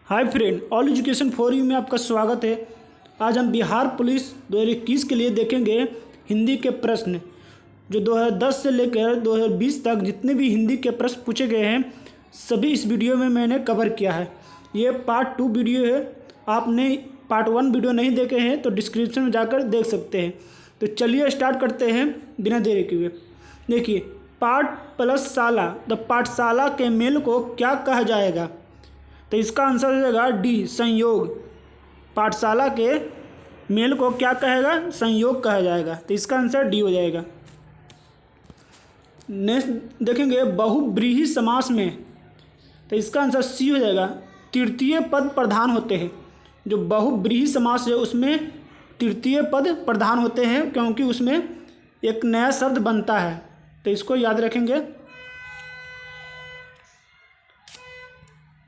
Hi friend, all education for you में आपका स्वागत है। आज हम बिहार पुलिस 2021 के लिए देखेंगे हिंदी के प्रश्न जो 2010 से लेकर 2020 तक जितने भी हिंदी के प्रश्न पूछे गए हैं सभी इस वीडियो में मैंने कवर किया है। ये पार्ट 2 वीडियो है। आपने पार्ट 1 वीडियो नहीं देखे हैं तो डिस्क्रिप्शन में जाकर देख सकते हैं। तो चलिए स्टार्ट करते हैं बिना देरी किए। देखिए, पाठ प्लस शाला, द पाठशाला के मेल को क्या कहा जाएगा? तो इसका आंसर हो जाएगा डी, संयोग। पाठशाला के मेल को क्या कहेगा? संयोग कहा जाएगा। तो इसका आंसर डी हो जाएगा। नेक्स्ट देखेंगे बहुब्रीहि समास में, तो इसका आंसर सी हो जाएगा। तृतीय पद प्रधान होते हैं। जो बहुब्रीहि समास है उसमें तृतीय पद प्रधान होते हैं क्योंकि उसमें एक नया शब्द बनता है। तो इसको याद रखेंगे।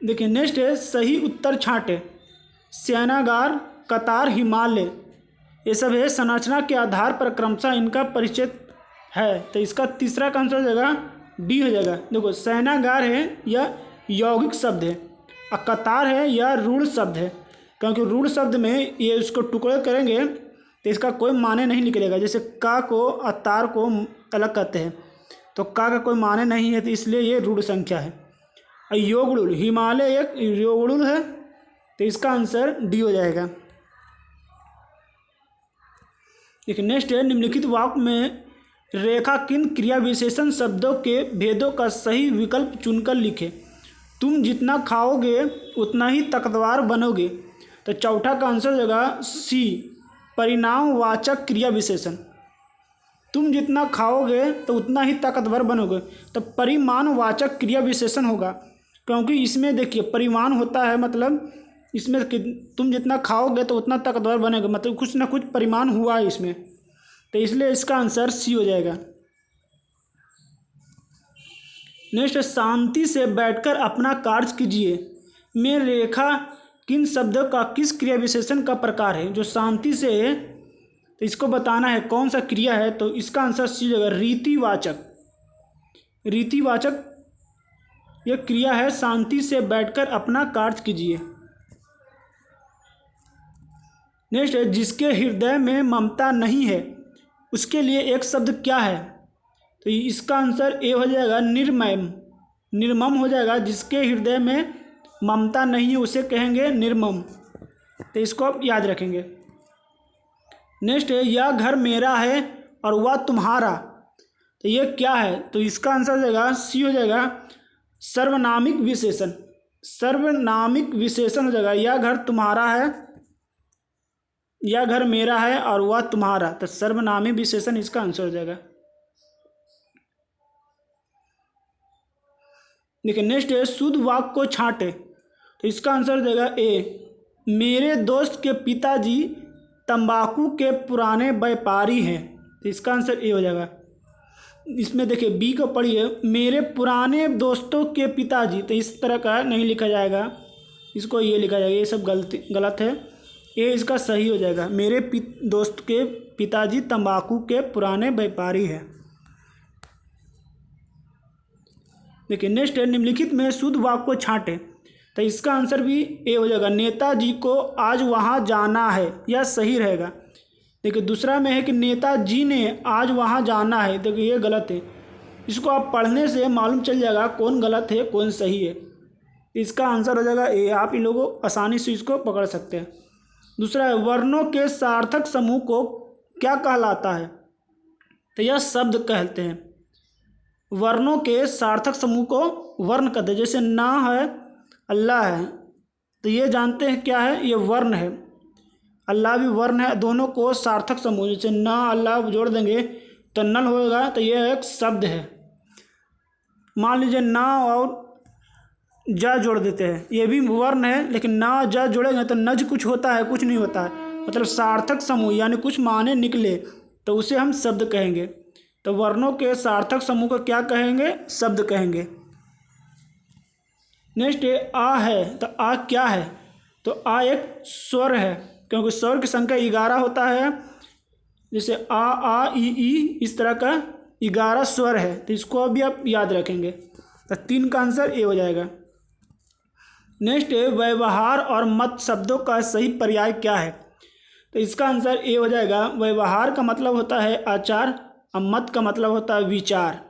देखिए नेक्स्ट है सही उत्तर छांटे। शयनागार, कतार, हिमालय, ये सब है संरचना के आधार पर क्रमशः इनका परिचय है। तो इसका तीसरा का आंसर हो जाएगा डी हो जाएगा। देखो, शयनागार है यह यौगिक शब्द है और कतार है यह रूढ़ शब्द है क्योंकि रूढ़ शब्द में ये इसको टुकड़े करेंगे तो इसका कोई माने नहीं निकलेगा। जैसे का को और तार को अलग करते हैं तो का कोई माने नहीं है, तो इसलिए ये रूढ़ संख्या है। योगुल, हिमालय एक योगुल है, तो इसका आंसर डी हो जाएगा। देखिए नेक्स्ट है निम्नलिखित वाक्य में रेखा किन क्रिया विशेषण शब्दों के भेदों का सही विकल्प चुनकर लिखे। तुम जितना खाओगे उतना ही ताकतवर बनोगे। तो चौथा का आंसर हो जाएगा सी, परिणामवाचक क्रिया विशेषण। तुम जितना खाओगे तो उतना ही ताकतवर बनोगे, तो परिमाणवाचक क्रिया विशेषण होगा क्योंकि इसमें देखिए परिमाण होता है, मतलब इसमें तुम जितना खाओगे तो उतना ताकतवर बनेगा, मतलब कुछ ना कुछ परिमाण हुआ है इसमें, तो इसलिए इसका आंसर सी हो जाएगा। नेक्स्ट, शांति से बैठकर अपना कार्य कीजिए में रेखा किन शब्दों का किस क्रिया विशेषण का प्रकार है? जो शांति से है तो इसको बताना है कौन सा क्रिया है, तो इसका आंसर सी हो जाएगा रीतिवाचक। रीतिवाचक यह क्रिया है, शांति से बैठकर अपना कार्य कीजिए। नेक्स्ट है जिसके हृदय में ममता नहीं है उसके लिए एक शब्द क्या है? तो इसका आंसर ए हो जाएगा निर्मम। निर्मम हो जाएगा। जिसके हृदय में ममता नहीं है उसे कहेंगे निर्मम। तो इसको आप याद रखेंगे। नेक्स्ट है यह घर मेरा है और वह तुम्हारा, तो ये क्या है? तो इसका आंसर हो जाएगा सी हो जाएगा सर्वनामिक विशेषण। सर्वनामिक विशेषण हो जाएगा। यह घर तुम्हारा है, यह घर मेरा है और वह तुम्हारा, तो सर्वनामी विशेषण इसका आंसर हो जाएगा। देखिए नेक्स्ट है शुद्ध वाक्य को छांटे, तो इसका आंसर हो जाएगा ए, मेरे दोस्त के पिताजी तंबाकू के पुराने व्यापारी हैं, तो इसका आंसर ए हो जाएगा। इसमें देखिए बी को पढ़िए, मेरे पुराने दोस्तों के पिताजी, तो इस तरह का नहीं लिखा जाएगा, इसको ये लिखा जाएगा। ये सब गलत है। ये इसका सही हो जाएगा। मेरे दोस्त के पिताजी तंबाकू के पुराने व्यापारी हैं। देखिए नेक्स्ट है निम्नलिखित में शुद्ध वाक्य को छांटे, तो इसका आंसर भी ए हो जाएगा। नेताजी को आज वहाँ जाना है, यह सही रहेगा। देखिए दूसरा में है कि नेताजी ने आज वहाँ जाना है, देखिए ये गलत है। इसको आप पढ़ने से मालूम चल जाएगा कौन गलत है कौन सही है। इसका आंसर हो जाएगा ए। आप इन लोगों आसानी से इसको पकड़ सकते हैं। दूसरा है वर्णों के सार्थक समूह को क्या कहलाता है? तो यह शब्द कहते हैं। वर्णों के सार्थक समूह को वर्ण कहते हैं। जैसे ना है, अल्लाह है, तो ये जानते हैं क्या है? ये वर्ण है। अल्लाह भी वर्ण है। दोनों को सार्थक समूह, जैसे ना अल्लाह जोड़ देंगे तो नल होगा, तो यह एक शब्द है। मान लीजिए ना और जा जोड़ देते हैं, ये भी वर्ण है, लेकिन ना जा जोड़ेंगे तो नज कुछ होता है, कुछ नहीं होता है। मतलब सार्थक समूह यानी कुछ माने निकले तो उसे हम शब्द कहेंगे। तो वर्णों के सार्थक समूह को क्या कहेंगे? शब्द कहेंगे। नेक्स्ट आ है, तो आ क्या है? तो आ एक स्वर है क्योंकि स्वर की संख्या 11 होता है। जैसे आ ई इस तरह का 11 स्वर है, तो इसको अभी आप याद रखेंगे। तो 3 का आंसर ए हो जाएगा। नेक्स्ट है व्यवहार और मत शब्दों का सही पर्याय क्या है? तो इसका आंसर ए हो जाएगा। व्यवहार का मतलब होता है आचार और मत का मतलब होता है विचार।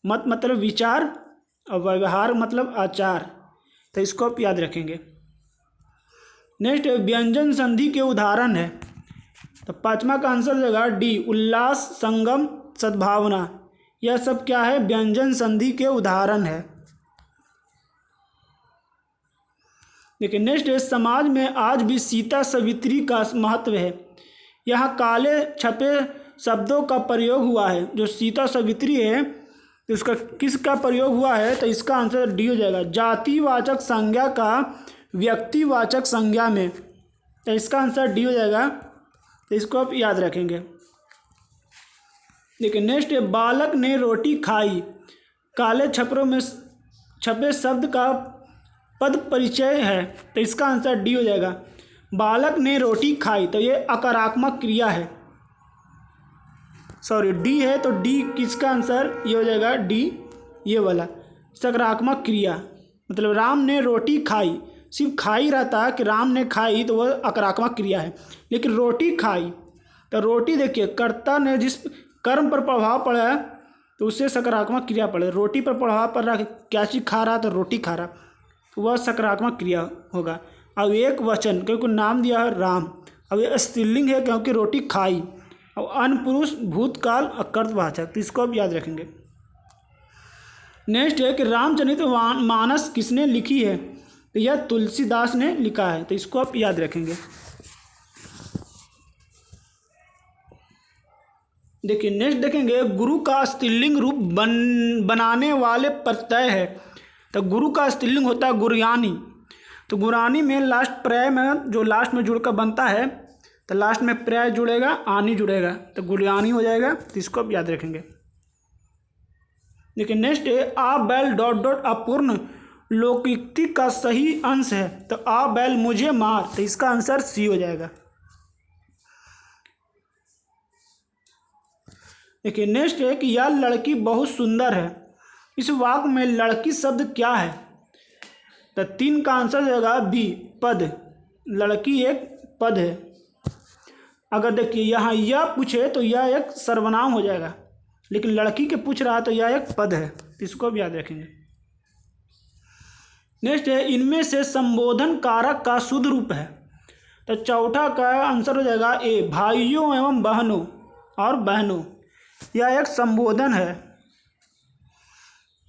मत मतलब विचार और व्यवहार मतलब आचार। तो इसको आप याद रखेंगे। नेक्स्ट व्यंजन संधि के उदाहरण है। तो पांचवा का आंसर हो जाएगा डी, उल्लास, संगम, सद्भावना। यह सब क्या है? व्यंजन संधि के उदाहरण है। देखिए नेक्स्ट है समाज में आज भी सीता सवित्री का महत्व है। यहाँ काले छपे शब्दों का प्रयोग हुआ है। जो सीता सवित्री है तो उसका किसका प्रयोग हुआ है? तो इसका आंसर डी हो जाएगा, जातिवाचक संज्ञा का व्यक्तिवाचक संज्ञा में। तो इसका आंसर डी हो जाएगा। तो इसको आप याद रखेंगे। देखिए नेक्स्ट है बालक ने रोटी खाई। काले छपरों में छपे शब्द का पद परिचय है। तो इसका आंसर डी हो जाएगा। बालक ने रोटी खाई तो ये आकारात्मक क्रिया है, सॉरी डी है। तो डी किसका आंसर ये हो जाएगा डी, ये वाला सकारात्मक क्रिया। मतलब राम ने रोटी खाई, सिर्फ खाई रहता है कि राम ने खाई तो वह आकारात्मक क्रिया है। लेकिन रोटी खाई तो रोटी देखिए कर्ता ने जिस कर्म पर प्रभाव पड़ा है तो उससे सकारात्मक क्रिया पड़े। रोटी पर प्रभाव पड़ रहा है, क्या चीज़ खा रहा तो रोटी खा रहा, तो वह सकारात्मक क्रिया होगा। अब एक वचन क्योंकि नाम दिया है राम, अब ये स्त्रीलिंग है क्योंकि रोटी खाई, और अन्य पुरुष भूतकाल और कर्तवाचक। तो इसको आप याद रखेंगे। नेक्स्ट है कि रामचरित मानस किसने लिखी है? तो यह तुलसीदास ने लिखा है। तो इसको आप याद रखेंगे। देखिए नेक्स्ट देखेंगे गुरु का स्त्रीलिंग रूप बनाने वाले प्रत्यय है। तो गुरु का स्त्रीलिंग होता है गुरयानी। तो गुरानी में लास्ट पर्याय में जो लास्ट में जुड़कर बनता है तो लास्ट में पर्याय जुड़ेगा, आनी जुड़ेगा, तो गुरयानी हो जाएगा। तो इसको आप याद रखेंगे। देखिए नेक्स्ट है आ बैल डॉट डॉट अपूर्ण लोकोक्ति का सही अंश है। तो आ बैल मुझे मार, तो इसका आंसर सी हो जाएगा। देखिए नेक्स्ट है कि यह लड़की बहुत सुंदर है। इस वाक्य में लड़की शब्द क्या है? तो 3 का आंसर हो जाएगा बी, पद। लड़की एक पद है। अगर देखिए यहाँ यह पूछे तो यह एक सर्वनाम हो जाएगा, लेकिन लड़की के पूछ रहा तो यह एक पद है। इसको भी याद रखेंगे। नेक्स्ट है इनमें से संबोधन कारक का शुद्ध रूप है। तो चौथा का आंसर हो जाएगा ए, भाइयों एवं बहनों और बहनों। यह एक संबोधन है।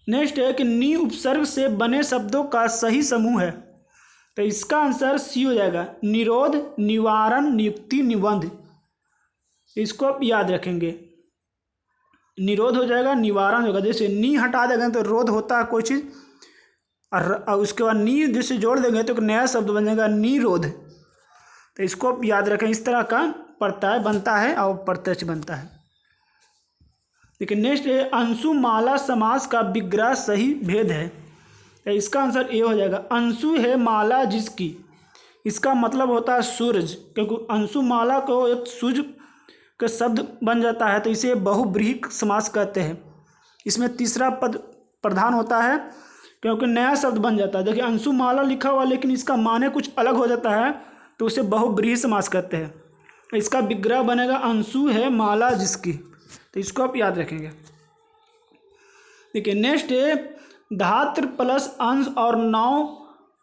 नेक्स्ट है कि नी उपसर्ग से बने शब्दों का सही समूह है। तो इसका आंसर सी हो जाएगा, निरोध, निवारण, नियुक्ति, निबंध। इसको आप याद रखेंगे। निरोध हो जाएगा, निवारण होगा। जैसे नी हटा देंगे तो रोध होता है कोई चीज़, और उसके बाद नी जैसे जोड़ देंगे तो एक नया शब्द बन जाएगा निरोध। तो इसको आप याद रखें। इस तरह का प्रत्यय बनता है और प्रत्यक्ष बनता है। लेकिन नेक्स्ट है अंशुमाला समास का विग्रह सही भेद है। तो इसका आंसर ए हो जाएगा। अंशु है माला जिसकी, इसका मतलब होता है सूरज, क्योंकि अंशुमाला को एक सूर्य का शब्द बन जाता है तो इसे बहुब्रीहि समास कहते हैं। इसमें तीसरा पद प्रधान होता है क्योंकि नया शब्द बन जाता है। देखिए अंशुमाला लिखा हुआ लेकिन इसका माने कुछ अलग हो जाता है तो उसे बहुब्रीहि समास कहते हैं। इसका विग्रह बनेगा अंशु है माला जिसकी। तो इसको आप याद रखेंगे। देखिए नेक्स्ट है धात्र प्लस अंश और नौ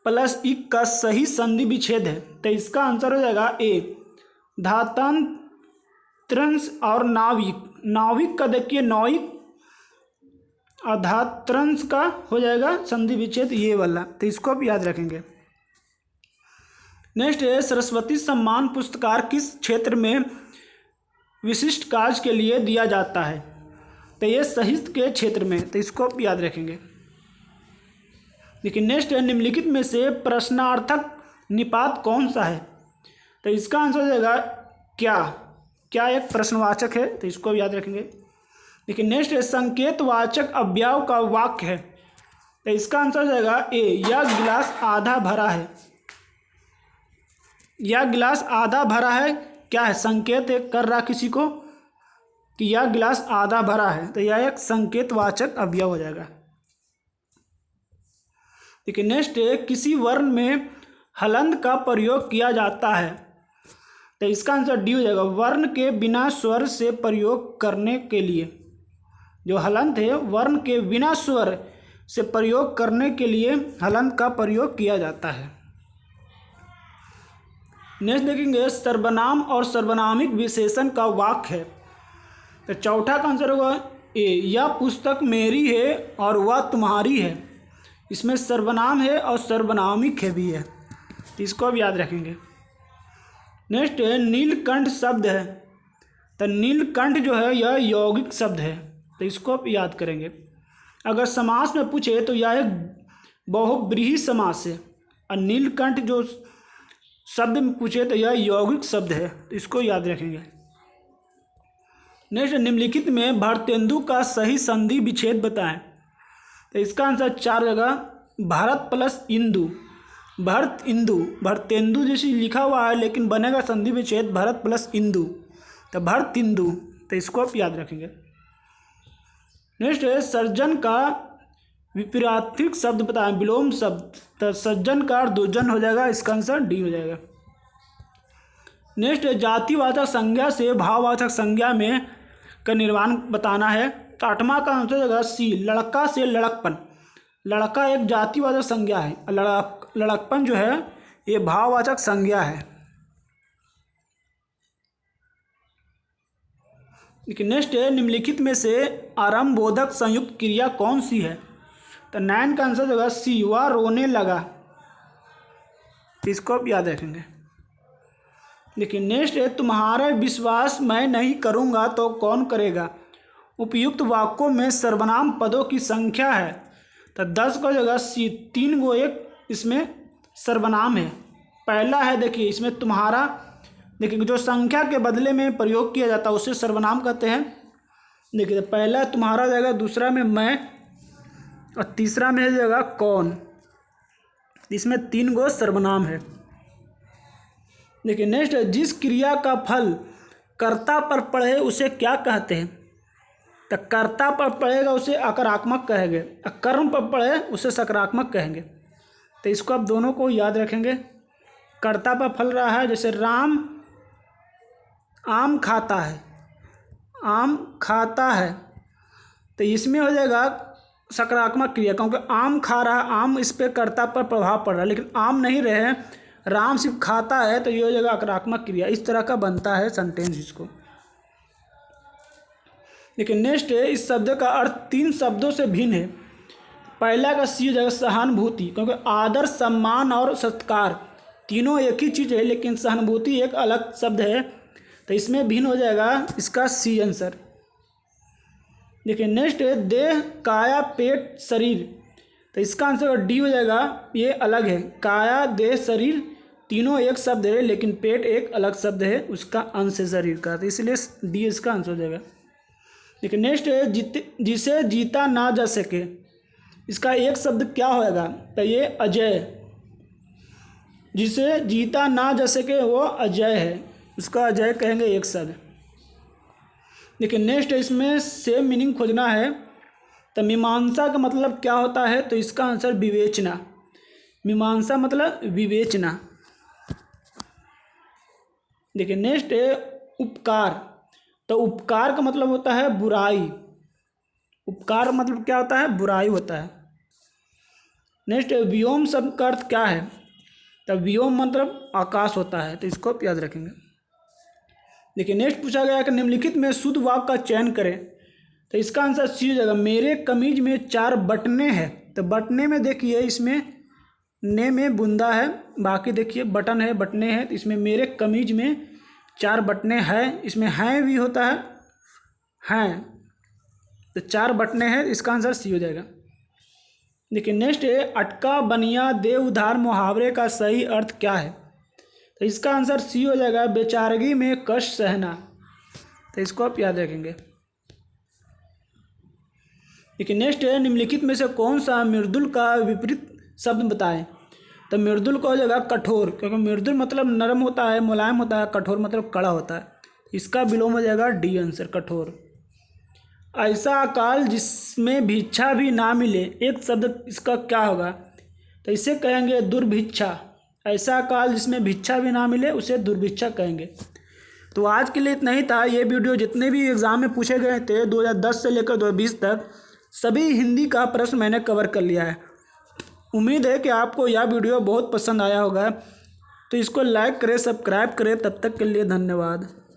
प्लस इक का सही संधि विच्छेद है। तो इसका आंसर हो जाएगा ए, धातंत्रंश और नाविक। नाविक का देखिए नौविक और धात्रंश का हो जाएगा संधि विच्छेद ये वाला। तो इसको आप याद रखेंगे। नेक्स्ट है सरस्वती सम्मान पुरस्कार किस क्षेत्र में विशिष्ट कार्य के लिए दिया जाता है? तो ये साहित्य के क्षेत्र में। तो इसको आप याद रखेंगे। लेकिन नेक्स्ट है निम्नलिखित में से प्रश्नार्थक निपात कौन सा है? तो इसका आंसर हो जाएगा क्या। क्या एक प्रश्नवाचक है? तो इसको याद रखेंगे। लेकिन नेक्स्ट है संकेतवाचक अव्यय का वाक्य है। तो इसका आंसर हो जाएगा ए, यह गिलास आधा भरा है। यह गिलास आधा भरा है क्या है? संकेत एक कर रहा किसी को कि यह गिलास आधा भरा है, तो यह एक संकेतवाचक अवयव हो जाएगा। देखिए नेक्स्ट है, किसी वर्ण में हलंत का प्रयोग किया जाता है, तो इसका आंसर डी हो जाएगा। वर्ण के बिना स्वर से प्रयोग करने के लिए, जो हलंत है वर्ण के बिना स्वर से प्रयोग करने के लिए हलंत का प्रयोग किया जाता है। नेक्स्ट देखेंगे, सर्वनाम और सर्वनामिक विशेषण का वाक्य है, तो चौथा का आंसर होगा ए, यह पुस्तक मेरी है और वह तुम्हारी है। इसमें सर्वनाम है और सर्वनामिक है भी है, तो इसको अब याद रखेंगे। नेक्स्ट है, नीलकंठ शब्द है, तो नीलकंठ जो है यह यौगिक शब्द है, तो इसको आप याद करेंगे। अगर समास में पूछे तो यह एक बहुब्रीहि समास है, और नीलकंठ जो शब्द में पूछे तो यह यौगिक शब्द है, तो इसको याद रखेंगे। नेक्स्ट, निम्नलिखित में भारतेंदु का सही संधि विच्छेद बताएं, तो इसका आंसर 4 जगह भारत प्लस इंदु, भरत इंदु, भरतेंदु जैसी लिखा हुआ है लेकिन बनेगा संधि विच्छेद भरत प्लस इंदु, तो भरत इंदु, तो इसको आप याद रखेंगे। नेक्स्ट है, सर्जन का विपरीतार्थक शब्द बताएं, विलोम शब्द, तो सज्जन का अर्थ दुर्जन हो जाएगा, इसका आंसर डी हो जाएगा। नेक्स्ट है, जातिवाचक संज्ञा से भाववाचक संज्ञा में का निर्माण बताना है, तो 8वां का आंसर हो जाएगा सी, लड़का से लड़कपन। लड़का एक जातिवाचक संज्ञा है, लड़कपन जो है ये भाववाचक संज्ञा है। देखिए नेक्स्ट है, निम्नलिखित में से आरंभबोधक संयुक्त क्रिया कौन सी है, तो 9 का आंसर होगा सी, वह रोने लगा, इसको आप याद रखेंगे। देखिए नेक्स्ट है, तुम्हारा विश्वास मैं नहीं करूँगा तो कौन करेगा। उपयुक्त वाक्यों में सर्वनाम पदों की संख्या है, तो 10 का जगह सी, 3 गो एक इसमें सर्वनाम है। पहला है देखिए इसमें तुम्हारा, देखिए जो संख्या के बदले में प्रयोग किया जाता है उसे सर्वनाम कहते हैं। देखिए पहला तुम्हारा जाएगा, दूसरा में मैं, और तीसरा में जाएगा कौन, इसमें 3 गो सर्वनाम है। देखिए नेक्स्ट है, जिस क्रिया का फल कर्ता पर पड़े उसे क्या कहते हैं, तो कर्ता पर पड़ेगा उसे आकारात्मक कहेंगे, कर्म पर पड़े उसे सकारात्मक कहेंगे, तो इसको आप दोनों को याद रखेंगे। कर्ता पर फल रहा है, जैसे राम आम खाता है, आम खाता है, तो इसमें हो जाएगा सकारात्मक क्रिया, क्योंकि आम खा रहा है, आम इस पर कर्ता पर प्रभाव पड़ रहा है, लेकिन आम नहीं रहे, राम सिर्फ खाता है, तो ये हो जाएगा आक्रामक क्रिया। इस तरह का बनता है सेंटेंस इसको। लेकिन नेक्स्ट है, इस शब्द का अर्थ 3 शब्दों से भिन्न है। पहला का सी हो जाएगा सहानुभूति, क्योंकि आदर, सम्मान और सत्कार तीनों एक ही चीज़ है, लेकिन सहानुभूति एक अलग शब्द है, तो इसमें भिन्न हो जाएगा इसका सी आंसर। देखिए नेक्स्ट है, देह, काया, पेट, शरीर, तो इसका आंसर डी हो जाएगा, ये अलग है। काया, देह, शरीर तीनों एक शब्द है, लेकिन पेट एक अलग शब्द है, उसका अंश है शरीर का, तो इसलिए डी इसका आंसर हो जाएगा। देखिए नेक्स्ट है, जिसे जीता ना जा सके, इसका एक शब्द क्या होएगा, तो ये अजय, जिसे जीता ना जा सके वो अजय है, उसका अजय कहेंगे एक शब्द। देखिए नेक्स्ट है, इसमें सेम मीनिंग खोजना है, तो मीमांसा का मतलब क्या होता है, तो इसका आंसर विवेचना। मीमांसा मतलब विवेचना। देखिए नेक्स्ट है उपकार, तो उपकार का मतलब होता है बुराई, उपकार मतलब क्या होता है, बुराई होता है। नेक्स्ट है व्योम शब्द का अर्थ क्या है, तो व्योम मतलब आकाश होता है, तो इसको आप याद रखेंगे। देखिए नेक्स्ट पूछा गया कि निम्नलिखित में शुद्ध वाक्य का चयन करें, तो इसका आंसर सी हो जाएगा, मेरे कमीज में 4 बटने हैं, तो बटने में देखिए इसमें ने में बूंदा है, बाकी देखिए बटन है, बटने हैं, तो इसमें मेरे कमीज में 4 बटने हैं, इसमें हैं भी होता है, हैं, तो 4 बटने हैं, इसका आंसर सी हो जाएगा। देखिए नेक्स्ट है, अटका, बनिया, दे उधार मुहावरे का सही अर्थ क्या है, तो इसका आंसर सी हो जाएगा, बेचारगी में कष्ट सहना, तो इसको आप याद रखेंगे। देखिए नेक्स्ट है, निम्नलिखित में से कौन सा मृदुल का विपरीत शब्द बताएं, तो मृदुल का हो जाएगा कठोर, क्योंकि मृदुल मतलब नरम होता है, मुलायम होता है, कठोर मतलब कड़ा होता है, इसका विलोम हो जाएगा डी आंसर, कठोर। ऐसा अकाल जिसमें भिक्षा भी ना मिले, एक शब्द इसका क्या होगा, तो इसे कहेंगे दुर्भिक्षा। ऐसा काल जिसमें भिक्षा भी ना मिले उसे दुर्भिक्षा कहेंगे। तो आज के लिए इतना ही था। ये वीडियो जितने भी एग्ज़ाम में पूछे गए थे 2010 से लेकर 2020 तक सभी हिंदी का प्रश्न मैंने कवर कर लिया है। उम्मीद है कि आपको यह वीडियो बहुत पसंद आया होगा। तो इसको लाइक करें, सब्सक्राइब करें। तब तक के लिए धन्यवाद।